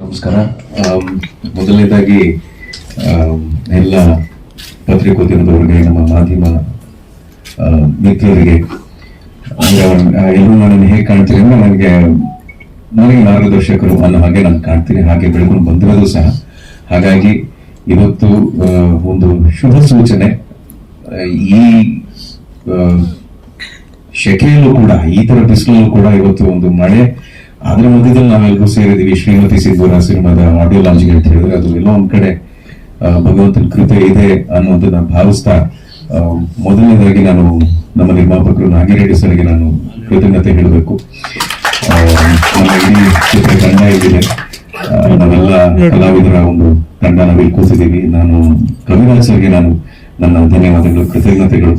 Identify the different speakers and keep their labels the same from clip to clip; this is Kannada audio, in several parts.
Speaker 1: ನಮಸ್ಕಾರ. ಮೊದಲನೇದಾಗಿ ಎಲ್ಲ ಪತ್ರಿಕೋದ್ಯಮದವರಿಗೆ, ನಮ್ಮ ಮಾಧ್ಯಮ ಮಿತ್ರರಿಗೆ, ಎಲ್ಲರೂ ನನ್ನನ್ನು ಹೇಗೆ ಕಾಣ್ತೀನಿ ಅಂದ್ರೆ ನನಗೆ ಮಾರ್ಗದರ್ಶಕರು ಅನ್ನೋ ಹಾಗೆ ನಾನು ಕಾಣ್ತೀನಿ, ಹಾಗೆ ಬೆಳ್ಕೊಂಡು ಬಂದಿರೋದು ಸಹ. ಹಾಗಾಗಿ ಇವತ್ತು ಒಂದು ಶುಭ ಸೂಚನೆ. ಈ ಶೆಕೆಯಲ್ಲೂ ಕೂಡ, ಈ ತರ ಬಿಸಿಲಲ್ಲೂ ಕೂಡ ಇವತ್ತು ಒಂದು ಮಳೆ, ಅದ್ರ ಮಧ್ಯದಲ್ಲಿ ನಾವೆಲ್ಲರೂ ಸೇರಿದೀವಿ. ಶ್ರೀಮತಿ ಸಿಂಧೂರ ಸಿನಿಮಾದ ಆಡಿಯೋ ಲಾಂಚ್ಗೆ ಅಂತ ಹೇಳಿದ್ರೆ ಅದು ಎಲ್ಲೋ ಒಂದ್ ಕಡೆ ಭಗವಂತನ ಕೃಪೆ ಇದೆ ಅನ್ನೋದನ್ನ ಭಾವಿಸ್ತಾ, ಮೊದಲನೇದಾಗಿ ನಾನು ನಮ್ಮ ನಿರ್ಮಾಪಕರು ನಾಗಿರೆಡ್ಡಿ ಸರ್ಗೆ ನಾನು ಕೃತಜ್ಞತೆ ಹೇಳಬೇಕು. ನಮ್ಮ ಇಡೀ ಚಿತ್ರ ತಂಡ ಇದಿದೆ, ನಾವೆಲ್ಲ ಕಲಾವಿದರ ಒಂದು ತಂಡ ನಾವಿಲ್ಲಿ ಕೂತಿದ್ದೀವಿ. ನಾನು ಕವಿರಾಜ್ ಸರ್ಗೆ ನಾನು ನನ್ನ ಧನ್ಯವಾದಗಳು, ಕೃತಜ್ಞತೆಗಳು.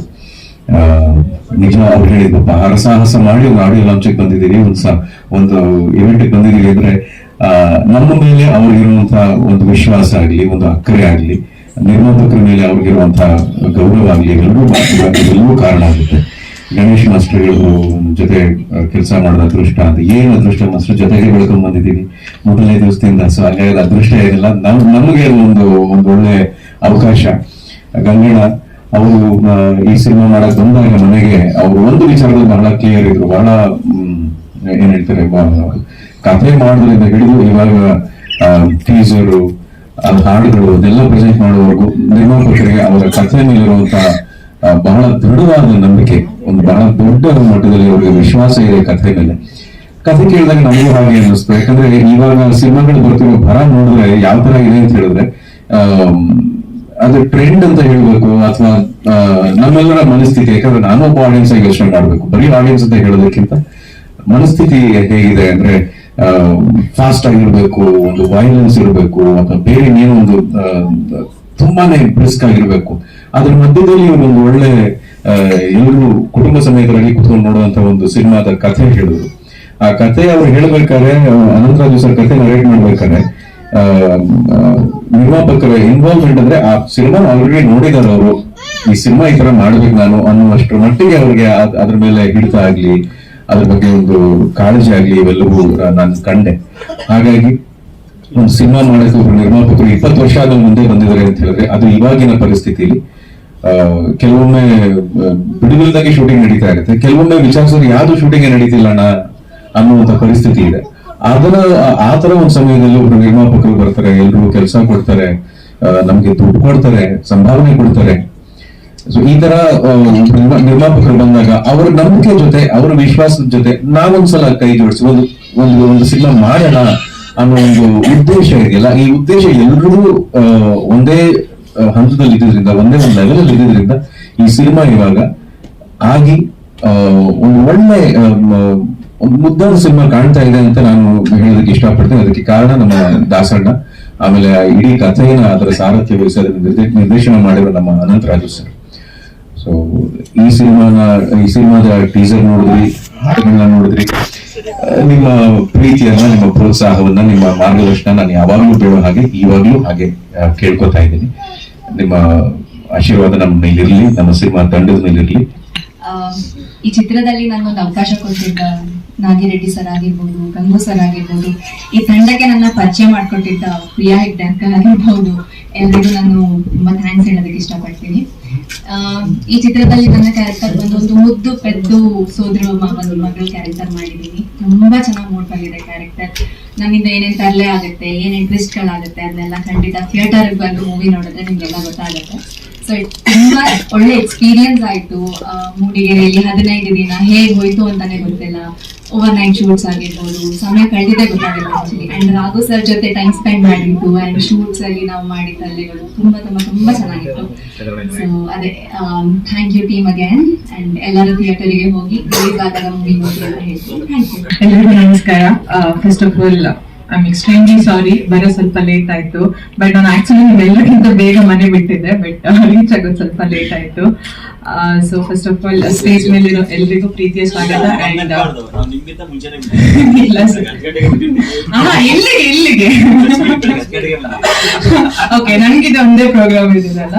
Speaker 1: ನಿಜ ಅವ್ರು ಹೇಳಿದ್ರು, ಹರಸಾಹಸ ಮಾಡಿ ಒಂದು ಆಡಿಯೋ ಲಾಂಚ್ಗೆ ಬಂದಿದ್ದೀವಿ, ಒಂದು ಇವೆಂಟ್ ಬಂದಿದ್ದೀವಿ ಅಂದ್ರೆ ನಮ್ಮ ಮೇಲೆ ಅವ್ರಿಗಿರುವಂತಹ ಒಂದು ವಿಶ್ವಾಸ ಆಗ್ಲಿ, ಒಂದು ಅಕ್ಕರೆ ಆಗ್ಲಿ, ನಿರ್ಮಾಪಕರ ಮೇಲೆ ಅವ್ರಿಗಿರುವಂತಹ ಗೌರವ ಆಗ್ಲಿ, ಎಲ್ಲರೂ ಕಾರಣ ಆಗುತ್ತೆ. ಗಣೇಶ್ ಮಾಸ್ಟರ್ಗಳು ಜೊತೆ ಕೆಲಸ ಮಾಡೋದ ಅದೃಷ್ಟ ಅಂತ, ಏನು ಅದೃಷ್ಟ ಮಾಸ್ಟರ್ ಜೊತೆಗೆ ಬೆಳ್ಕೊಂಡ್ ಬಂದಿದ್ದೀವಿ ಮೊದಲನೇ ದಿವಸದಿಂದ. ಸೊ ಹಾಗಾಗಿ ಅದೃಷ್ಟ ಏನಿಲ್ಲ, ನಮಗೆ ಒಂದು ಒಳ್ಳೆ ಅವಕಾಶ. ಗಂಗಣ್ಣ ಅವರು ಈ ಸಿನಿಮಾ ಮಾಡಕ್ ಬಂದಾಗ ಮನೆಗೆ ಅವರು ಒಂದು ವಿಚಾರದಲ್ಲಿ ಬಹಳ ಕ್ಲಿಯರ್ ಇದ್ರು. ಬಹಳ ಏನ್ ಹೇಳ್ತಾರೆ, ಕಥೆ ಮಾಡೋದ್ರಿಂದ ಹಿಡಿದು ಇವಾಗ ಟೀಸರು, ಹಾಡುಗಳು ಅದೆಲ್ಲ ಪ್ರೆಸೆಂಟ್ ಮಾಡುವವರೆಗೂ ನಿರ್ಮಾಪಕರಿಗೆ ಅವರ ಕಥೆ ಮೇಲಿರುವಂತಹ ಬಹಳ ದೃಢವಾದ ನಂಬಿಕೆ, ಒಂದು ಬಹಳ ದೊಡ್ಡ ಮಟ್ಟದಲ್ಲಿ ಅವರಿಗೆ ವಿಶ್ವಾಸ ಇದೆ ಕಥೆ ಮೇಲೆ. ಕಥೆ ಕೇಳಿದಾಗ ನಮಗೂ ಹಾಗೆ ಅನ್ನಿಸ್ತು. ಯಾಕಂದ್ರೆ ಇವಾಗ ಸಿನಿಮಾಗಳು ಬರ್ತಿರೋ ಭರ ನೋಡಿದ್ರೆ ಯಾವ ತರ ಇದೆ ಅಂತ ಹೇಳಿದ್ರೆ, ಅದು ಟ್ರೆಂಡ್ ಅಂತ ಹೇಳ್ಬೇಕು ಅಥವಾ ನಮ್ಮೆಲ್ಲರ ಮನಸ್ಥಿತಿ. ಯಾಕಂದ್ರೆ ನಾನು ಒಬ್ಬ ಆಡಿಯನ್ಸ್ ಆಗಿ ಯೋಚನೆ ಮಾಡ್ಬೇಕು, ಬರೀ ಆಡಿಯನ್ಸ್ ಅಂತ ಹೇಳೋದಕ್ಕಿಂತ ಮನಸ್ಥಿತಿ ಹೇಗಿದೆ ಅಂದ್ರೆ, ಫಾಸ್ಟ್ ಆಗಿರ್ಬೇಕು, ಒಂದು ವೈಲೆನ್ಸ್ ಇರಬೇಕು, ಅಥವಾ ಬೇರೆ ಏನೋ ಒಂದು ತುಂಬಾನೇ ಬ್ರಿಸ್ಕ್ ಆಗಿರ್ಬೇಕು. ಅದ್ರ ಮಧ್ಯದಲ್ಲಿ ಒಂದು ಒಳ್ಳೆ ಎಲ್ಲರೂ ಕುಟುಂಬ ಸಮೇತರಾಗಿ ಕುತ್ಕೊಂಡು ನೋಡುವಂತ ಒಂದು ಸಿನಿಮಾದ ಕಥೆ ಹೇಳಿದ್ರು. ಆ ಕಥೆ ಅವ್ರು ಹೇಳ್ಬೇಕಾದ್ರೆ, ಅನಂತರಾಜು ಸರ್ ಕಥೆ ನರೇಟ್ ಮಾಡ್ಬೇಕಾದ್ರೆ, ನಿರ್ಮಾಪಕರ ಇನ್ವಾಲ್ವ್ಮೆಂಟ್ ಅಂದ್ರೆ ಆ ಸಿನಿಮಾ ಆಲ್ರೆಡಿ ನೋಡಿದಾರೆ ಅವರು, ಈ ಸಿನಿಮಾ ಈ ತರ ಮಾಡ್ಬೇಕು ನಾನು ಅನ್ನುವಷ್ಟರ ಮಟ್ಟಿಗೆ ಅವ್ರಿಗೆ ಅದ್ರ ಮೇಲೆ ಹಿಡಿತ ಆಗ್ಲಿ, ಅದ್ರ ಬಗ್ಗೆ ಒಂದು ಕಾಳಜಿ ಆಗ್ಲಿ, ಇವೆಲ್ಲವೂ ನಾನು ಕಂಡೆ. ಹಾಗಾಗಿ ಒಂದು ಸಿನಿಮಾ ಮಾಡಕ್ಕೆ ಒಬ್ರು ನಿರ್ಮಾಪಕರು 20 ವರ್ಷ ಆದ ಮುಂದೆ ಬಂದಿದ್ದಾರೆ ಅಂತ ಹೇಳಿದ್ರೆ, ಅದು ಇವಾಗಿನ ಪರಿಸ್ಥಿತಿಲಿ ಕೆಲವೊಮ್ಮೆ ಬಿಡುಗಲ್ದಾಗಿ ಶೂಟಿಂಗ್ ನಡೀತಾ ಇರುತ್ತೆ, ಕೆಲವೊಮ್ಮೆ ವಿಚಾರಿಸಿದ್ರೆ ಯಾವ್ದು ಶೂಟಿಂಗ್ ನಡೀತಿಲ್ಲ ಅನ್ನುವಂತ ಪರಿಸ್ಥಿತಿ ಇದೆ. ಆ ತರ ಒಂದು ಸಮಯದಲ್ಲಿ ಒಬ್ರು ನಿರ್ಮಾಪಕರು ಬರ್ತಾರೆ, ಎಲ್ರು ಕೆಲಸ ಕೊಡ್ತಾರೆ, ನಮ್ಗೆ ದುಡ್ಡು ಕೊಡ್ತಾರೆ, ಸಂಭಾವನೆ ಕೊಡ್ತಾರೆ. ಸೊ ಈ ತರ ನಿರ್ಮಾಪಕರು ಬಂದಾಗ ಅವರ ನಂಬಿಕೆ ಜೊತೆ, ಅವರ ವಿಶ್ವಾಸದ ಜೊತೆ ನಾವೊಂದ್ಸಲ ಕೈ ಜೋಡಿಸಿ ಒಂದು ಸಿನಿಮಾ ಮಾಡೋಣ ಅನ್ನೋ ಒಂದು ಉದ್ದೇಶ ಇದೆಯಲ್ಲ, ಈ ಉದ್ದೇಶ ಎಲ್ರಿಗೂ ಒಂದೇ ಹಂತದಲ್ಲಿ ಇದ್ದಿದ್ರಿಂದ, ಒಂದೇ ಒಂದು ಲೆವೆಲ್ ಅಲ್ಲಿ ಇದ್ದಿದ್ರಿಂದ ಈ ಸಿನಿಮಾ ಇವಾಗ ಆಗಿ ಒಂದು ಒಳ್ಳೆ ಒಂದು ಮುದ್ದಾದ ಸಿನಿಮಾ ಕಾಣ್ತಾ ಇದೆ ಅಂತ ನಾನು ಹೇಳೋದಕ್ಕೆ ಇಷ್ಟಪಡ್ತೇನೆ. ಅದಕ್ಕೆ ಕಾರಣ ನಮ್ಮ ದಾಸಣ್ಣ, ಆಮೇಲೆ ಇಡೀ ಕಥೆಯನ್ನ ಅದರ ಸಾರಥ್ಯ ವಹಿಸಿ ನಿರ್ದೇಶನ ಮಾಡಿರೋ ನಮ್ಮ ಅನಂತರಾಜು ಸರ್. ಸೊ ಈ ಸಿನಿಮಾದ ಟೀಸರ್ ನೋಡಿದ್ರಿ, ಹಾಡುಗಳನ್ನ ನೋಡಿದ್ರಿ. ನಿಮ್ಮ ಪ್ರೀತಿಯನ್ನ, ನಿಮ್ಮ ಪ್ರೋತ್ಸಾಹವನ್ನ, ನಿಮ್ಮ ಮಾರ್ಗದರ್ಶನ ನಾನು ಯಾವಾಗ್ಲೂ ಬೇಡೋ ಹಾಗೆ ಇವಾಗ್ಲೂ ಹಾಗೆ ಕೇಳ್ಕೊತಾ ಇದ್ದೀನಿ. ನಿಮ್ಮ ಆಶೀರ್ವಾದ ನಮ್ಮ ಮೇಲಿರ್ಲಿ, ನಮ್ಮ ಸಿನಿಮಾ ತಂಡದ ಮೇಲಿರ್ಲಿ.
Speaker 2: ಈ ಚಿತ್ರದಲ್ಲಿ ನನಗೊಂದು ಅವಕಾಶ ಕೊಟ್ಟಿದ್ದ ನಾಗಿರೆಡ್ಡಿ ಸರ್ ಆಗಿರ್ಬೋದು, ಗಂಗು ಸರ್ ಆಗಿರ್ಬೋದು, ಈ ತಂಡಕ್ಕೆ ನನ್ನ ಪರಿಚಯ ಮಾಡ್ಕೊಟ್ಟಿದ್ದ ಪ್ರಿಯಾ ಹೆಗ್ಡೆ ಅಂಕಲ್ ಆಗಿರ್ಬೋದು, ಎಲ್ರಿಗೂ ನಾನು ತುಂಬಾ ಥ್ಯಾಂಕ್ಸ್ ಹೇಳೋದಕ್ಕೆ ಇಷ್ಟಪಡ್ತೀನಿ. ಈ ಚಿತ್ರದಲ್ಲಿ ನನ್ನ ಕ್ಯಾರೆಕ್ಟರ್ ಬಂದು ಒಂದು ಮುದ್ದು ಪೆದ್ದು ಸೋದರ ಮಗಳ ಕ್ಯಾರೆಕ್ಟರ್ ಮಾಡಿದೀನಿ. ತುಂಬಾ ಚೆನ್ನಾಗಿ ಮೂಡ್ ಬಂದಿದೆ ಕ್ಯಾರೆಕ್ಟರ್. ನನ್ನಿಂದ ಏನೇನ್ ತರಲೆ ಆಗುತ್ತೆ, ಏನೇನ್ ಟ್ವಿಸ್ಟ್ ಗಳಾಗುತ್ತೆ, ಅದನ್ನೆಲ್ಲ ಖಂಡಿತ ಥಿಯೇಟರ್ ಬಂದು ಮೂವಿ ನೋಡಿದ್ರೆ ನಿಮ್ಗೆಲ್ಲ ಗೊತ್ತಾಗುತ್ತೆ. ಸೊ ತುಂಬಾ ಒಳ್ಳೆ ಎಕ್ಸ್ಪೀರಿಯನ್ಸ್ ಆಯ್ತು. ಮೂಡಿಗೆರೆಯಲ್ಲಿ 15 ದಿನ ಹೇಗ್ ಹೋಯ್ತು ಅಂತಾನೆ ಗೊತ್ತಿಲ್ಲ. ಓವರ್ ನೈಟ್ ಶೂಟ್ಸ್ ಆಗಿರ್ಬೋದು, ಸಮಯ ಕಳೆದಿದೆ ಗೊತ್ತಾಗಿಲ್ಲ ಆಕ್ಚುಲಿ. ಅಂಡ್ ರಾಘು ಸರ್ ಜೊತೆ ಟೈಮ್ ಸ್ಪೆಂಡ್ ಮಾಡಿದ್ದು ಅಂಡ್ ಶೂಟ್ಸ್ ಅಲ್ಲಿ ನಾವು ಮಾಡಿದ ಅಲ್ಲಿಗಳು ತುಂಬಾ ಚೆನ್ನಾಗಿತ್ತು. ಸೊ ಅದೇ thank you team again. And ಎಲ್ಲರೂ ಥಿಯೇಟರ್ಗೆ ಹೋಗಿ ರಿಲೀಸ್ ಆದಾಗ ಮೂವಿ ನೋಡಿ ಅಂತ ಹೇಳ್ತೀನಿ. Thank you.
Speaker 3: ಎಲ್ಲರಿಗೂ ನಮಸ್ಕಾರ. First of all I am extremely sorry, ಬರೋ ಸ್ವಲ್ಪ ಲೇಟ್ ಆಯ್ತು. ಬಟ್ ನಾನು ಆಕ್ಚುಲಿ ನಿಮ್ಮೆಲ್ಲರಿಗಿಂತ ಬೇಗ ಮನೆ ಬಿಟ್ಟಿದ್ದೆ, ಬಟ್ ರೀಚ್ ಆಗೋದು ಸ್ವಲ್ಪ ಲೇಟ್ ಆಯ್ತು. So first of all stage ಮೇಲಿರೋ ಎಲ್ರಿಗೂ ಪ್ರೀತಿಯ ಸ್ವಾಗತ. ಅಂಡ್ ಇಲ್ಲ ಸರ್, ಎಲ್ಲಿಗೆ ಓಕೆ, ನನಗಿದು ಒಂದೇ ಪ್ರೋಗ್ರಾಮ್ ಇದೆಯಲ್ಲ.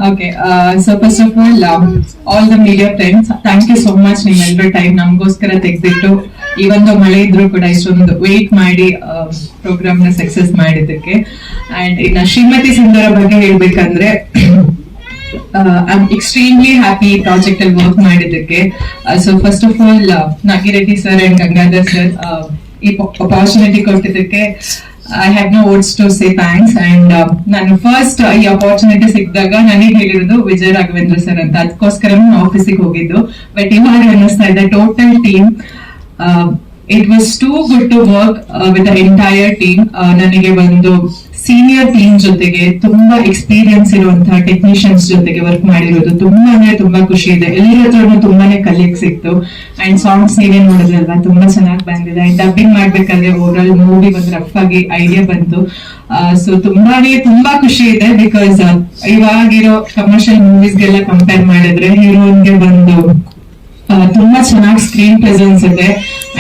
Speaker 3: Okay, so first of all the media friends, thank you so much. ನಿಮ್ಮೆಲ್ಲರ ಟೈಮ್ ನಮಗೋಸ್ಕರ ತೆಗೆದಿಟ್ಟು ಈ ಒಂದು ಮಳೆ ಇದ್ರೂ ಕೂಡ ಇಷ್ಟೊಂದು ವೇಟ್ ಮಾಡಿ ಪ್ರೋಗ್ರಾಮ್ ನ ಸಕ್ಸಸ್ ಮಾಡಿದ್ದಕ್ಕೆ. ಅಂಡ್ ಇನ್ನ ಶ್ರೀಮತಿ ಸಿಂಧೂರ ಬಗ್ಗೆ ಹೇಳ್ಬೇಕಂದ್ರೆ ಐ ಆಮ್ ಎಕ್ಸ್ಟ್ರೀಮ್ಲಿ ಹ್ಯಾಪಿ ಈ ಪ್ರಾಜೆಕ್ಟ್ ಅಲ್ಲಿ ವರ್ಕ್ ಮಾಡಿದ್ದಕ್ಕೆ. So first of all Nagireddy sir and Gangadhar sir ಈ ಅಪಾರ್ಚುನಿಟಿ ಕೊಟ್ಟಿದ್ದಕ್ಕೆ I have no words to say thanks. And ನಾನು ಫಸ್ಟ್ ಈ ಅಪಾರ್ಚುನಿಟಿ ಸಿಕ್ಕಿದಾಗ ನನಗೆ ಹೇಳಿರೋದು ವಿಜಯ ರಾಘವೇಂದ್ರ ಸರ್ ಅಂತ, ಅದಕ್ಕೋಸ್ಕರ ಆಫೀಸಿಗೆ ಹೋಗಿದ್ದು. ಬಟ್ ಇವಾಗ ಅನ್ನಿಸ್ತಾ ಇದೆ total team it was too good to work with the entire team. ನನಗೆ ಒಂದು ಸೀನಿಯರ್ ಟೀಮ್ ಜೊತೆಗೆ ತುಂಬಾ ಎಕ್ಸ್ಪೀರಿಯನ್ಸ್ ಇರುವಂತಹ ಟೆಕ್ನಿಷಿಯನ್ಸ್ ಜೊತೆಗೆ ವರ್ಕ್ ಮಾಡಿರೋದು ತುಂಬಾ ಅಂದ್ರೆ ತುಂಬಾ ಖುಷಿ ಇದೆ. ಎಲ್ಲರ ಹತ್ರನು ತುಂಬಾನೇ ಕಲಿಯಕ್ ಸಿಕ್ತು. ಅಂಡ್ ಸಾಂಗ್ಸ್ ನೀವೇ ನೋಡಿದ್ರಲ್ವಾ, ತುಂಬಾ ಚೆನ್ನಾಗಿ ಬಂದಿದೆ. ಅಂಡ್ ಡಬ್ಬಿಂಗ್ ಮಾಡ್ಬೇಕಾದ್ರೆ ಓವರ್ ಆಲ್ ಮೂವಿ ಒಂದು ರಫ್ ಆಗಿ ಐಡಿಯಾ ಬಂತು. ಸೊ ತುಂಬಾ ಖುಷಿ ಇದೆ. ಬಿಕಾಸ್ ಇವಾಗಿರೋ ಕಮರ್ಷಿಯಲ್ ಮೂವೀಸ್ಗೆಲ್ಲ ಕಂಪೇರ್ ಮಾಡಿದ್ರೆ ಹೀರೋನ್ಗೆ ಒಂದು ತುಂಬಾ ಚೆನ್ನಾಗಿ ಸ್ಕ್ರೀನ್ ಪ್ರೆಸೆನ್ಸ್ ಇದೆ.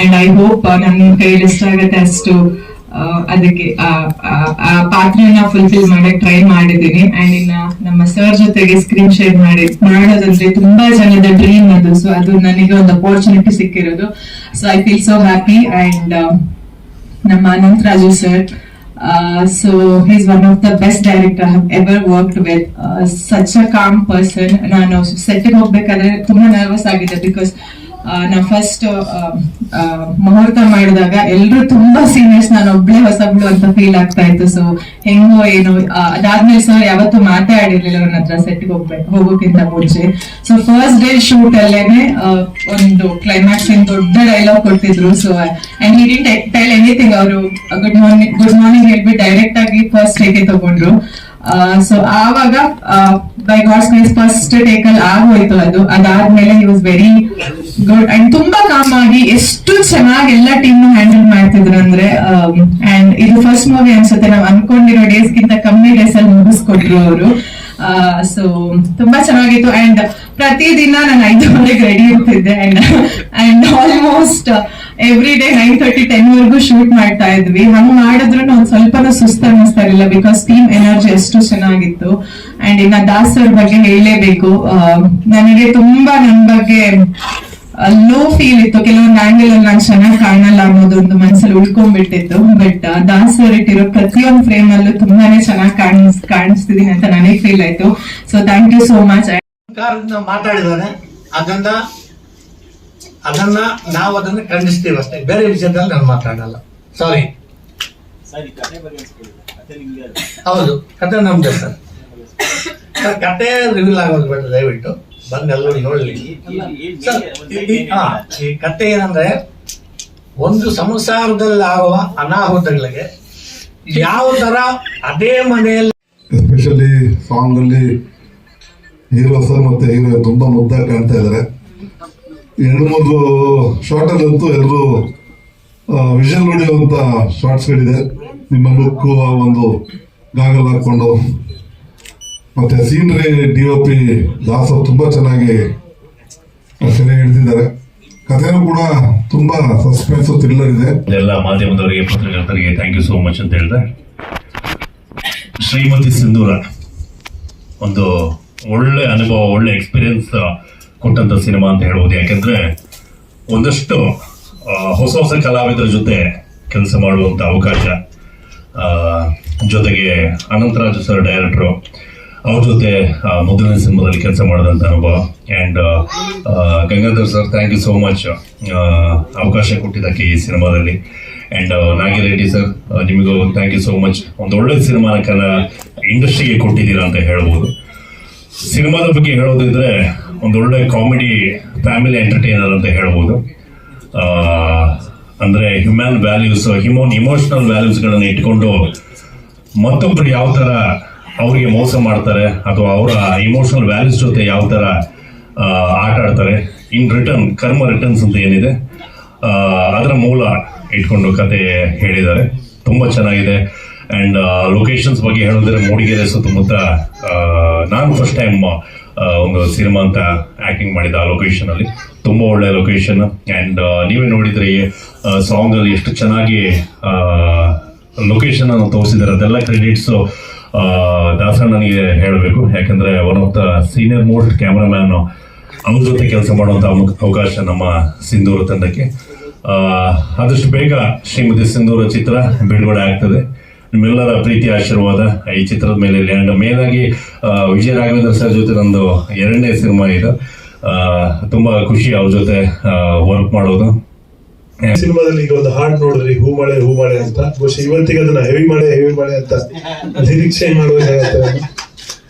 Speaker 3: ಅಂಡ್ ಐ ಹೋಪ್ ನನ್ನ ಕೈಯಲ್ಲಿ ಇಷ್ಟ ಆಗುತ್ತೆ ಅಷ್ಟು ಅದಕ್ಕೆ ಆ ಪಾತ್ರನ ಫುಲ್ಫಿಲ್ ಮಾಡಕ್ ಟ್ರೈ ಮಾಡಿದ್ದೀನಿ. ಅಂಡ್ ಇನ್ನ ನಮ್ಮ ಸರ್ ಜೊತೆಗೆ ಸ್ಕ್ರೀನ್ ಶೇರ್ ಮಾಡೋದಂದ್ರೆ ತುಂಬಾ ಜನದ ಡ್ರೀಮ್ ಅದು. ಸೊ ಅದು ನನಗೆ ಒಂದು ಅಪರ್ಚುನಿಟಿ ಸಿಕ್ಕಿರೋದು. So I feel so happy. And ನಮ್ಮ Ananth Raju sir, so he's one of the best director I have ever worked with. Such a calm person. ನಾನು ಸೆಟ್ ಹೋಗ್ಬೇಕಾದ್ರೆ ತುಂಬಾ ನರ್ವಸ್ ಆಗಿದೆ. ಬಿಕಾಸ್ ನಾವು ಫಸ್ಟ್ ಮುಹೂರ್ತ ಮಾಡಿದಾಗ ಎಲ್ರು ತುಂಬಾ ಸೀನಿಯರ್ಸ್, ನಾನು ಒಬ್ಳೆ ಹೊಸಬ್ಳು ಅಂತ ಫೀಲ್ ಆಗ್ತಾ ಇತ್ತು. ಸೊ ಹೆಂಗೋ ಏನು ಅದಾದ್ಮೇಲೆ ಸರ್ ಯಾವತ್ತೂ ಮಾತಾಡಿರ್ಲಿಲ್ಲ ನನ್ನ ಹತ್ರ ಸೆಟ್ಗೆ ಹೋಗೋಕ್ಕಿಂತ ಮುಂಚೆ. ಸೊ ಫಸ್ಟ್ ಡೇ ಶೂಟ್ ಅಲ್ಲೇನೆ ಒಂದು ಕ್ಲೈಮ್ಯಾಕ್ಸ್ ದೊಡ್ಡ ಡೈಲಾಗ್ ಕೊಟ್ಟಿದ್ರು. So and he didn't tell anything. ಅವರು ಗುಡ್ ಮಾರ್ನಿಂಗ್ ಹೇಳ್ಬಿಟ್ಟು ಡೈರೆಕ್ಟ್ ಆಗಿ ಫಸ್ಟ್ ಟೇಕ್ ತಗೊಂಡ್ರು. ಸೊ ಆವಾಗ by God's grace first take ಅಲ್ಲಿ ಆಗೋಯ್ತು ಅದು. ಅದಾದ್ಮೇಲೆ he was very good and ತುಂಬಾ ಕಾಮ್ ಆಗಿ ಎಷ್ಟು ಚೆನ್ನಾಗಿ ಎಲ್ಲ ಟೀಮ್ ಹ್ಯಾಂಡಲ್ ಮಾಡ್ತಿದ್ರು ಅಂದ್ರೆ. ಅಂಡ್ ಇದು ಫಸ್ಟ್ ಮೂವಿ ಅನ್ಸುತ್ತೆ, ನಾವು ಅನ್ಕೊಂಡಿರೋ ಡೇಸ್ ಗಿಂತ ಕಮ್ಮಿ ಡೇಸ್ ಅಲ್ಲಿ ಮುಗಿಸ್ಕೊಟ್ರು ಅವರು. ಸೊ ತುಂಬಾ ಚೆನ್ನಾಗಿತ್ತು. ಅಂಡ್ ಪ್ರತಿದಿನ ನಾನು 5 ಗಂಟೆಗೆ ರೆಡಿ ಇರ್ತಿದ್ದೆ. ಅಂಡ್ ಆಲ್ಮೋಸ್ಟ್ ಎವ್ರಿ ಡೇ 9:30, 10 ವರೆಗೂ ಶೂಟ್ ಮಾಡ್ತಾ ಇದ್ವಿ. ಹಂಗ್ ಮಾಡಿದ್ರು ಒಂದ್ ಸ್ವಲ್ಪನೂ ಸುಸ್ತು ಅನ್ನಿಸ್ತಾ ಇರಲಿಲ್ಲ. ಬಿಕಾಸ್ ಟೀಮ್ ಎನರ್ಜಿ ಎಷ್ಟು ಚೆನ್ನಾಗಿತ್ತು. ಅಂಡ್ ಇನ್ನ ದಾಸ್ ಅವ್ರ ಬಗ್ಗೆ ಹೇಳಲೇಬೇಕು. ನನಗೆ ತುಂಬಾ ನನ್ ಬಗ್ಗೆ ಲೋ ಫೀಲ್ ಇತ್ತು. ಕೆಲವೊಂದು ಆಂಗಲ್ ಅಲ್ಲಿ ನಾನು ಚೆನ್ನಾಗಿ ಕಾಣಲ್ಲ ಅನ್ನೋದು ಒಂದು ಮನಸ್ಸಲ್ಲಿ ಉಳ್ಕೊಂಡ್ಬಿಟ್ಟಿತ್ತು. ಬಟ್ ದಾಸ್ ಅವ್ರು ಇಟ್ಟಿರೋ ಪ್ರತಿಯೊಂದು ಫ್ರೇಮ್ ಅಲ್ಲೂ ತುಂಬಾನೇ ಚೆನ್ನಾಗಿ ಕಾಣಿಸ್ತಿದೀನಿ ಅಂತ ನನಗೆ ಫೀಲ್ ಆಯ್ತು. So thank you so much.
Speaker 4: ಮಾತಾಡಿದಾನೆ ಅದನ್ನ ನಾವು ಅದನ್ನ ಖಂಡಿಸ್ತೀವಿ ಅಷ್ಟೇ, ಬೇರೆ ವಿಷಯದಲ್ಲಿ ನಾನು ಮಾತಾಡಲ್ಲ. ಸಾರಿ. ಹೌದು, ಕತೆ ನಮ್ದೆ ಸರ್. ಕತೆ ರಿವೀಲ್ ಆಗೋದು ಬೇಡ, ದಯವಿಟ್ಟು ಬಂದು ಎಲ್ಲರೂ ನೋಡ್ಲಿ. ಈ ಕತೆ ಏನಂದ್ರೆ, ಒಂದು ಸಂಸಾರದಲ್ಲಿ ಆಗುವ ಅನಾಹುತಗಳಿಗೆ ಯಾವ ತರ ಅದೇ ಮನೆಯಲ್ಲಿ,
Speaker 5: ಎಸ್ಪೆಷಲಿ ಸಾಂಗ್ ಅಲ್ಲಿ ಹೀರೋ ಸರ್ ಮತ್ತೆ ಹೀರೋ ತುಂಬಾ ಮುದ್ದಾಗಿ ಕಾಣ್ತಾ ಇದ್ದಾರೆ. 2-3 ಶಾರ್ಟ್ ಅಲ್ಲಂತೂ ಎಲ್ಲರೂ ವಿಷನ್ ನೋಡಿರುವಂತ ಶಾರ್ಟ್ಸ್ ಗಳಿದೆ. ನಿಮ್ಮ ಲುಕ್, ಒಂದು ಗಾಗಲ್ ಹಾಕೊಂಡು ಮತ್ತೆ ಸೀನರಿ DOP ದಾಸ್ ತುಂಬಾ ಚೆನ್ನಾಗಿ ಸೆರೆ ಹಿಡಿದಿದ್ದಾರೆ. ಕಥೆನೂ ಕೂಡ ತುಂಬಾ ಸಸ್ಪೆನ್ಸ್ ಥ್ರಿಲ್ಲರ್ ಇದೆ.
Speaker 6: ಎಲ್ಲ ಮಾಧ್ಯಮದವರಿಗೆ, ಪತ್ರಕರ್ತರಿಗೆ ಥ್ಯಾಂಕ್ ಯು ಸೋ ಮಚ್ ಅಂತ ಹೇಳಿದೆ. ಶ್ರೀಮತಿ ಸಿಂಧೂರ ಒಂದು ಒಳ್ಳೆ ಅನುಭವ, ಒಳ್ಳೆ ಎಕ್ಸ್ಪೀರಿಯನ್ಸ್ ಕೊಟ್ಟಂತ ಸಿನಿಮಾ ಅಂತ ಹೇಳ್ಬೋದು. ಯಾಕಂದ್ರೆ ಒಂದಷ್ಟು ಹೊಸ ಕಲಾವಿದರ ಜೊತೆ ಕೆಲಸ ಮಾಡುವಂತ ಅವಕಾಶ, ಜೊತೆಗೆ ಅನಂತರಾಜು ಸರ್ ಡೈರೆಕ್ಟ್ರು, ಅವ್ರ ಜೊತೆ ಮೊದಲನೇ ಸಿನಿಮಾದಲ್ಲಿ ಕೆಲಸ ಮಾಡಿದಂತ ಅನುಭವ. And Gangadhar sir, thank you so much ಅವಕಾಶ ಕೊಟ್ಟಿದ್ದಕ್ಕೆ ಈ ಸಿನಿಮಾದಲ್ಲಿ. ಅಂಡ್ ನಾಗಿರೆಡ್ಡಿ ಸರ್, ನಿಮಗೂ ಥ್ಯಾಂಕ್ ಯು ಸೋ ಮಚ್. ಒಂದು ಒಳ್ಳೆ ಸಿನಿಮಾನ ಇಂಡಸ್ಟ್ರಿಗೆ ಕೊಟ್ಟಿದ್ದೀರಾ ಅಂತ ಹೇಳ್ಬೋದು. ಸಿನಿಮಾದ ಬಗ್ಗೆ ಹೇಳೋದಿದ್ರೆ ಒಂದೊಳ್ಳೆ ಕಾಮಿಡಿ ಫ್ಯಾಮಿಲಿ ಎಂಟರ್ಟೈನರ್ ಅಂತ ಹೇಳ್ಬೋದು. ಅಂದ್ರೆ ಹ್ಯೂಮನ್ ವ್ಯಾಲ್ಯೂಸ್, ಇಮೋಷನಲ್ ವ್ಯಾಲ್ಯೂಸ್ಗಳನ್ನು ಇಟ್ಕೊಂಡು ಮತ್ತೊಬ್ರು ಯಾವ ತರ ಅವ್ರಿಗೆ ಮೋಸ ಮಾಡ್ತಾರೆ ಅಥವಾ ಅವರ ಇಮೋಷನಲ್ ವ್ಯಾಲ್ಯೂಸ್ ಜೊತೆ ಯಾವ ತರ ಆಟ ಆಡ್ತಾರೆ, ಇನ್ ರಿಟರ್ನ್ ಕರ್ಮ ರಿಟರ್ನ್ಸ್ ಅಂತ ಏನಿದೆ ಅದರ ಮೂಲ ಇಟ್ಕೊಂಡು ಕತೆ ಹೇಳಿದ್ದಾರೆ. ತುಂಬಾ ಚೆನ್ನಾಗಿದೆ. ಅಂಡ್ ಲೊಕೇಶನ್ಸ್ ಬಗ್ಗೆ ಹೇಳಿದ್ರೆ ಮೂಡಿಗೆರೆ ಸುತ್ತಮುತ್ತ ನಾನು ಫಸ್ಟ್ ಟೈಮ್ ಒಂದು ಸಿನಿಮಾ ಅಂತ ಆಕ್ಟಿಂಗ್ ಮಾಡಿದ ಆ ಲೊಕೇಶನ್ ಅಲ್ಲಿ. ತುಂಬಾ ಒಳ್ಳೆ ಲೊಕೇಶನ್. ಅಂಡ್ ನೀವೇ ನೋಡಿದ್ರೆ ಸಾಂಗ್ ಅಲ್ಲಿ ಎಷ್ಟು ಚೆನ್ನಾಗಿ ಲೊಕೇಶನ್ ಅನ್ನು ತೋರಿಸಿದ್ದಾರೆ. ಅದೆಲ್ಲ ಕ್ರೆಡಿಟ್ಸ್ ದಾಸಣ್ಣನಿಗೆ ಹೇಳಬೇಕು. ಯಾಕಂದ್ರೆ one of the senior most cameraman, ಅವ್ರ ಜೊತೆ ಕೆಲಸ ಮಾಡುವಂತ ಅವಕಾಶ ನಮ್ಮ ಸಿಂಧೂರು ತಂಡಕ್ಕೆ. ಆದಷ್ಟು ಬೇಗ ಶ್ರೀಮತಿ ಸಿಂಧೂರ ಚಿತ್ರ ಬಿಡುಗಡೆ ಆಗ್ತದೆ. ನಿಮ್ಮೆಲ್ಲರ ಪ್ರೀತಿ ಆಶೀರ್ವಾದ ಈ ಚಿತ್ರದ ಮೇಲೆ ಇರಲಿ. ಅಂಡ್ ಮೇನ್ ಆಗಿ ವಿಜಯ ರಾಘವೇಂದ್ರ ಸರ್ ಜೊತೆ ನಂದು 2ನೇ ಸಿನಿಮಾ ಇದು. ತುಂಬಾ ಖುಷಿ ಅವ್ರ ಜೊತೆ ವರ್ಕ್ ಮಾಡೋದು.
Speaker 7: ಸಿನಿಮಾದಲ್ಲಿ ಈಗ ಒಂದು ಹಾಡು ನೋಡಿದ್ರಿ, ಹೂ ಮಳೆ ಅಂತ. ಬಹುಶಃ ಇವತ್ತಿಗೆ ಅದನ್ನ ಹೆವಿ ಮಳೆ ಅಂತ ನಿರೀಕ್ಷೆ ಮಾಡುವುದಾಗತ್ತೆ.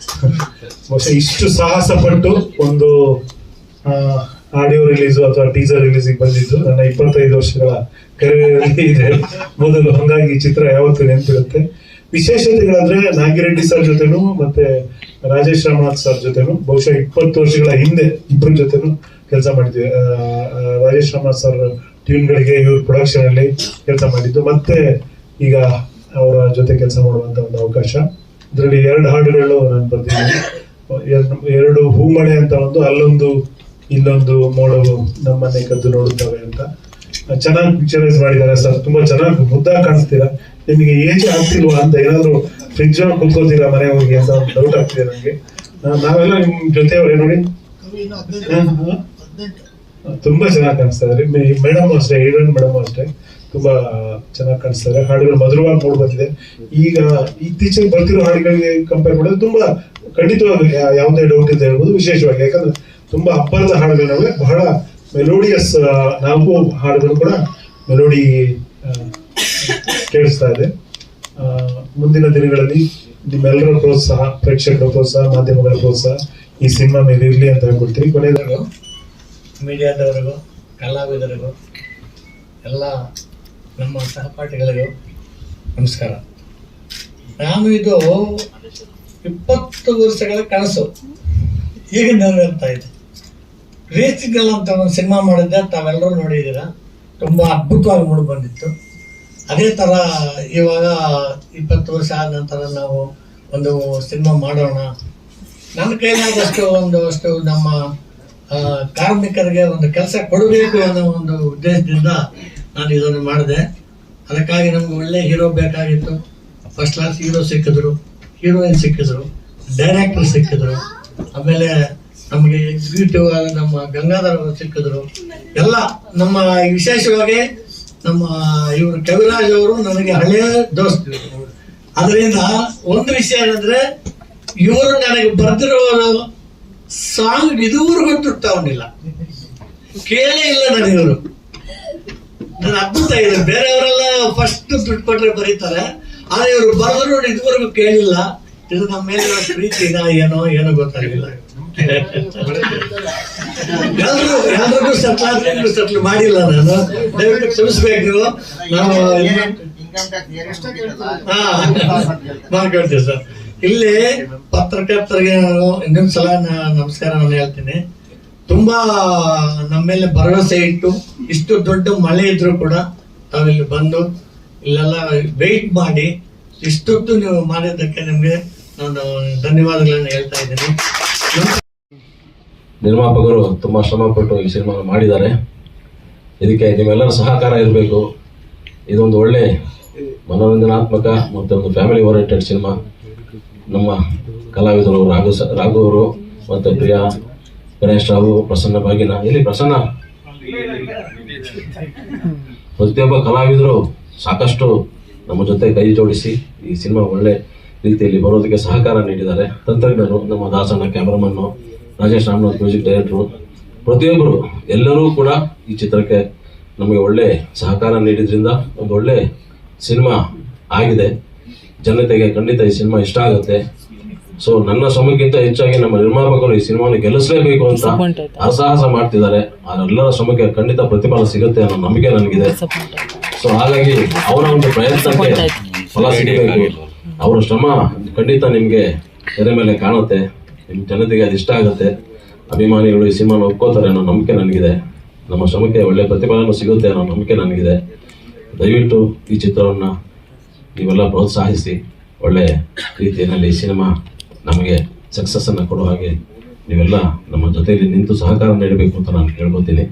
Speaker 7: ಬಹುಶಃ ಇಷ್ಟು ಸಾಹಸ ಪಟ್ಟು ಒಂದು ಆಡಿಯೋ ರಿಲೀಸು ಅಥವಾ ಟೀಸರ್ ರಿಲೀಸಿಗೆ ಬಂದಿದ್ದು ನನ್ನ 25 ವರ್ಷಗಳ ಕರಿಯರಲ್ಲಿ ಇದೆ ಮೊದಲು. ಹಂಗಾಗಿ ಈ ಚಿತ್ರ ಯಾವತ್ತೂ ನೆನಪಿರುತ್ತೆ. ವಿಶೇಷತೆಗಳಂದ್ರೆ ನಾಗಿರೆಡ್ಡಿ ಸರ್ ಜೊತೆನು ಮತ್ತೆ ರಾಜೇಶ್ ರಾಮನಾಥ್ ಸರ್ ಜೊತೆನು ಬಹುಶಃ 20 ವರ್ಷಗಳ ಹಿಂದೆ ಇಬ್ಬರ ಜೊತೆನು ಕೆಲಸ ಮಾಡಿದ್ವಿ. ರಾಜೇಶ್ ರಾಮನಾಥ್ ಸರ್ ಟ್ಯೂನ್ಗಳಿಗೆ ಇವ್ರ ಪ್ರೊಡಕ್ಷನ್ ಅಲ್ಲಿ ಕೆಲಸ ಮಾಡಿದ್ದು, ಮತ್ತೆ ಈಗ ಅವರ ಜೊತೆ ಕೆಲಸ ಮಾಡುವಂತ ಒಂದು ಅವಕಾಶ. ಇದರಲ್ಲಿ 2 ಹಾಡುಗಳು ನಾನು ಬರ್ತಿದ್ದೀನಿ. 2 ಹೂಮಳೆ ಅಂತ ಒಂದು, ಅಲ್ಲೊಂದು ಇಲ್ಲೊಂದು ಮೋಡವು ನಮ್ಮನ್ನೇ ಕದ್ದು ನೋಡುತ್ತವೆ ಅಂತ. ಚೆನ್ನಾಗಿ ಪಿಕ್ಚರೈಸ್ ಮಾಡಿದ್ದಾರೆ ಸರ್. ತುಂಬಾ ಚೆನ್ನಾಗಿ ಮುದ್ದಾಗಿ ಕಾಣಿಸ್ತೀರಾ. ನಿಮಗೆ ಏಜ್ ಆಗ್ತಿಲ್ವಾ ಅಂತ ಏನಾದ್ರು ಫ್ರಿಡ್ಜ್ ಅಲ್ಲಿ ಕುತ್ಕೋತೀರಾ ಮನೆ ಹೋಗಿ ಅಂತ ಒಂದು ಡೌಟ್ ಆಗ್ತಿದೆ ನನಗೆ. ನಾವೆಲ್ಲ ನಿಮ್ ಜೊತೆಯವ್ರೆ ನೋಡಿ, ತುಂಬಾ ಚೆನ್ನಾಗಿ ಕಾಣಿಸ್ತಾ ಇದ್ದಾರೆ. ಮೇಡಮ್ ಅಷ್ಟೇ, ಹೀರೋಯಿನ್ ಮೇಡಮ್ ಅಷ್ಟೇ ತುಂಬಾ ಚೆನ್ನಾಗಿ ಕಾಣಿಸ್ತಾ ಇದ್ದಾರೆ. ಹಾಡುಗಳು ಮಧುರವಾಗಿ ಮೂಡ್ ಬಂದಿದೆ. ಈಗ ಇತ್ತೀಚೆಗೆ ಬರ್ತಿರೋ ಹಾಡುಗಳಿಗೆ ಕಂಪೇರ್ ಮಾಡಿದ್ರೆ ತುಂಬಾ ಖಂಡಿತವಾಗಿ ಯಾವುದೇ ಡೌಟ್ ಇದೆ ಹೇಳ್ಬೋದು. ವಿಶೇಷವಾಗಿ ಯಾಕಂದ್ರೆ ತುಂಬಾ ಅಬ್ಬರದ ಹಾಡುಗಳು, ಬಹಳ ಮೆಲೋಡಿಯಸ್ 4 ಹಾಡುಗಳು ಕೂಡ ಮೆಲೋಡಿ ಕೇಳಿಸ್ತಾ ಇದೆ. ಮುಂದಿನ ದಿನಗಳಲ್ಲಿ ನಿಮ್ಮೆಲ್ಲರ ಪ್ರೋತ್ಸಾಹ, ಪ್ರೇಕ್ಷಕರ ಪ್ರೋತ್ಸಾಹ, ಮಾಧ್ಯಮಗಳ ಪ್ರೋತ್ಸಾಹ ಈ ಸಿನಿಮಾ ಮೇಲೆ ಇರ್ಲಿ ಅಂತ ಹೇಳ್ಕೊಡ್ತೀನಿ. ಕೊನೆಯದಾಗಿ
Speaker 4: ಮೀಡಿಯಾದವರಿಗೂ, ಕಲಾವಿದರಿಗೂ, ಎಲ್ಲ ನಮ್ಮ ಸಹಪಾಠಿಗಳಿಗೂ ನಮಸ್ಕಾರ. ನಾನು ಇದು 20 ವರ್ಷಗಳ ಕನಸು ಈಗ ನೆರವೇರ್ತಾ ಇದೆ. ರೇಸಿಗಲ್ ಅಂತ ಒಂದು ಸಿನಿಮಾ ಮಾಡಿದ್ದೆ, ತಾವೆಲ್ಲರೂ ನೋಡಿದ್ದೀರಾ. ತುಂಬ ಅದ್ಭುತವಾಗಿ ಮೂಡಿ ಬಂದಿತ್ತು. ಅದೇ ಥರ ಇವಾಗ 20 ವರ್ಷ ಆದ ನಂತರ ನಾವು ಒಂದು ಸಿನಿಮಾ ಮಾಡೋಣ, ನನ್ನ ಕೈಲಾದಷ್ಟು ಅಷ್ಟು ನಮ್ಮ ಕಾರ್ಮಿಕರಿಗೆ ಒಂದು ಕೆಲಸ ಕೊಡಬೇಕು ಅನ್ನೋ ಒಂದು ಉದ್ದೇಶದಿಂದ ನಾನು ಇದನ್ನು ಮಾಡಿದೆ. ಅದಕ್ಕಾಗಿ ನಮ್ಗೆ ಒಳ್ಳೆ ಹೀರೋ ಬೇಕಾಗಿತ್ತು. ಫಸ್ಟ್ ಕ್ಲಾಸ್ ಹೀರೋ ಸಿಕ್ಕಿದ್ರು, ಹೀರೋಯಿನ್ ಸಿಕ್ಕಿದ್ರು, ಡೈರೆಕ್ಟರ್ ಸಿಕ್ಕಿದ್ರು, ಆಮೇಲೆ ನಮಗೆ ಎಕ್ಸಿಕ್ಯೂಟಿವ್ ಆಗಿ ನಮ್ಮ ಗಂಗಾಧರ್ ಅವರು ಸಿಕ್ಕಿದ್ರು. ಎಲ್ಲ ನಮ್ಮ ವಿಶೇಷವಾಗಿ ನಮ್ಮ ಇವರು ಕವಿರಾಜ್ ಅವರು ನನಗೆ ಹಳೆಯ ದೋಸ್ತ. ಅದರಿಂದ ಒಂದು ವಿಷಯ ಏನಂದ್ರೆ, ಇವರು ನನಗೆ ಬರ್ದಿರೋ ಸಾಂಗ್ ಇದುವರೆಗೂ ತುಟ್ಟವನಿಲ್ಲ, ಕೇಳೇ ಇಲ್ಲ ನನಗಿವರು. ನನ್ನ ಅದ್ಭುತ ಇದೆ. ಬೇರೆಯವರೆಲ್ಲ ಫಸ್ಟ್ ದುಡ್ಡು ಕೊಟ್ರೆ ಬರೀತಾರೆ, ಆದ್ರೆ ಇವರು ಬರೆದ್ರು ಇದುವರೆಗೂ ಕೇಳಿಲ್ಲ. ಇದು ನಮ್ಮ ಮೇಲೆ ಪ್ರೀತಿನ ಏನೋ ಗೊತ್ತಾಗಿಲ್ಲ. ಯಾರಿಗೂ ಸಟ್ಲ್ ಮಾಡಿಲ್ಲ ನಾನು. ದಯವಿಟ್ಟು ಕ್ಷಮಿಸ್ಬೇಕು ನೀವು. ನಾವು ಮಾಡ್ಕೊಳ್ತೀವಿ ಸರ್. ಇಲ್ಲಿ ಪತ್ರಕರ್ತರಿಗೆ ನಾನು ಇನ್ನೊಂದು ಸಲ ನಮಸ್ಕಾರ ನಾನು ಹೇಳ್ತೀನಿ. ತುಂಬಾ ನಮ್ಮ ಮೇಲೆ ಭರವಸೆ ಇಟ್ಟು ಇಷ್ಟು ದೊಡ್ಡ ಮಳೆ ಇದ್ರು ಕೂಡ ತಾವಿಲ್ಲಿ ಬಂದು ಇಲ್ಲೆಲ್ಲ ವೆಯ್ಟ್ ಮಾಡಿ ಇಷ್ಟೊತ್ತು ನೀವು ಮಾಡಿದ್ದಕ್ಕೆ ನಿಮ್ಗೆ ನಾನು ಧನ್ಯವಾದಗಳನ್ನು ಹೇಳ್ತಾ ಇದ್ದೀನಿ.
Speaker 8: ನಿರ್ಮಾಪಕರು ತುಂಬಾ ಶ್ರಮಪಟ್ಟು ಈ ಸಿನಿಮಾ ಮಾಡಿದ್ದಾರೆ. ಇದಕ್ಕೆ ನಿಮ್ಮೆಲ್ಲರ ಸಹಕಾರ ಇರಬೇಕು. ಇದೊಂದು ಒಳ್ಳೆ ಮನೋರಂಜನಾತ್ಮಕ ಮತ್ತು ಒಂದು ಫ್ಯಾಮಿಲಿ ಓರಿಯೆಂಟೆಡ್ ಸಿನಿಮಾ. ನಮ್ಮ ಕಲಾವಿದರು ರಾಘು ಅವರು ಮತ್ತು ಪ್ರಿಯಾ, ಗಣೇಶ್ ರಾವು, ಪ್ರಸನ್ನ ಭಾಗಿನ, ಇಲ್ಲಿ ಪ್ರಸನ್ನ, ಪ್ರತಿಯೊಬ್ಬ ಕಲಾವಿದರು ಸಾಕಷ್ಟು ನಮ್ಮ ಜೊತೆ ಕೈ ಜೋಡಿಸಿ ಈ ಸಿನಿಮಾ ಒಳ್ಳೆ ರೀತಿಯಲ್ಲಿ ಬರೋದಕ್ಕೆ ಸಹಕಾರ ನೀಡಿದ್ದಾರೆ. ತಂತ್ರಜ್ಞರು, ನಮ್ಮ ದಾಸಣ್ಣ ಕ್ಯಾಮರಾಮನ್ನು, ರಾಜೇಶ್ ರಾಮನಾಥ್ ಮ್ಯೂಸಿಕ್ ಡೈರೆಕ್ಟ್ರು, ಪ್ರತಿಯೊಬ್ಬರು ಎಲ್ಲರೂ ಕೂಡ ಈ ಚಿತ್ರಕ್ಕೆ ನಮಗೆ ಒಳ್ಳೆ ಸಹಕಾರ ನೀಡಿದ್ರಿಂದ ಒಂದು ಒಳ್ಳೆ ಸಿನಿಮಾ ಆಗಿದೆ. ಜನತೆಗೆ ಖಂಡಿತ ಈ ಸಿನಿಮಾ ಇಷ್ಟ ಆಗುತ್ತೆ. ಸೊ ನನ್ನ ಶ್ರಮಕ್ಕಿಂತ ಹೆಚ್ಚಾಗಿ ನಮ್ಮ ನಿರ್ಮಾಪಕರು ಈ ಸಿನಿಮಾನ ಗೆಲ್ಲಿಸಲೇಬೇಕು ಅಂತ ಅಸಾಹಸ ಮಾಡ್ತಿದ್ದಾರೆ. ಅದೆಲ್ಲರ ಶ್ರಮಕ್ಕೆ ಖಂಡಿತ ಪ್ರತಿಫಲ ಸಿಗುತ್ತೆ ಅನ್ನೋ ನಂಬಿಕೆ ನನಗಿದೆ. ಸೊ ಹಾಗಾಗಿ ಅವರ ಒಂದು ಪ್ರಯತ್ನಕ್ಕೆ ಫಲ ಸಿಗಬೇಕು. ಅವರ ಶ್ರಮ ಖಂಡಿತ ನಿಮ್ಗೆ ತೆರೆ ಮೇಲೆ ಕಾಣುತ್ತೆ. ನಿಮ್ ಜನತೆಗೆ ಅದು ಇಷ್ಟ ಆಗುತ್ತೆ. ಅಭಿಮಾನಿಗಳು ಈ ಸಿನಿಮಾನ ಒಪ್ಕೋತಾರೆ ಅನ್ನೋ ನಂಬಿಕೆ ನನಗಿದೆ. ನಮ್ಮ ಶ್ರಮಕ್ಕೆ ಒಳ್ಳೆ ಪ್ರತಿಫಲನೂ ಸಿಗುತ್ತೆ ಅನ್ನೋ ನಂಬಿಕೆ ನನಗಿದೆ. ದಯವಿಟ್ಟು ಈ ಚಿತ್ರವನ್ನ ನೀವೆಲ್ಲ ಪ್ರೋತ್ಸಾಹಿಸಿ ಒಳ್ಳೆ ರೀತಿಯಲ್ಲಿ ಈ ಸಿನಿಮಾ ನಮಗೆ ಸಕ್ಸಸ್ ಅನ್ನ ಕೊಡೋ ಹಾಗೆ ನೀವೆಲ್ಲ ನಮ್ಮ ಜೊತೆಯಲ್ಲಿ ನಿಂತು ಸಹಕಾರ ನೀಡಬೇಕು ಅಂತ ನಾನು ಕೇಳ್ಕೊತೀನಿ.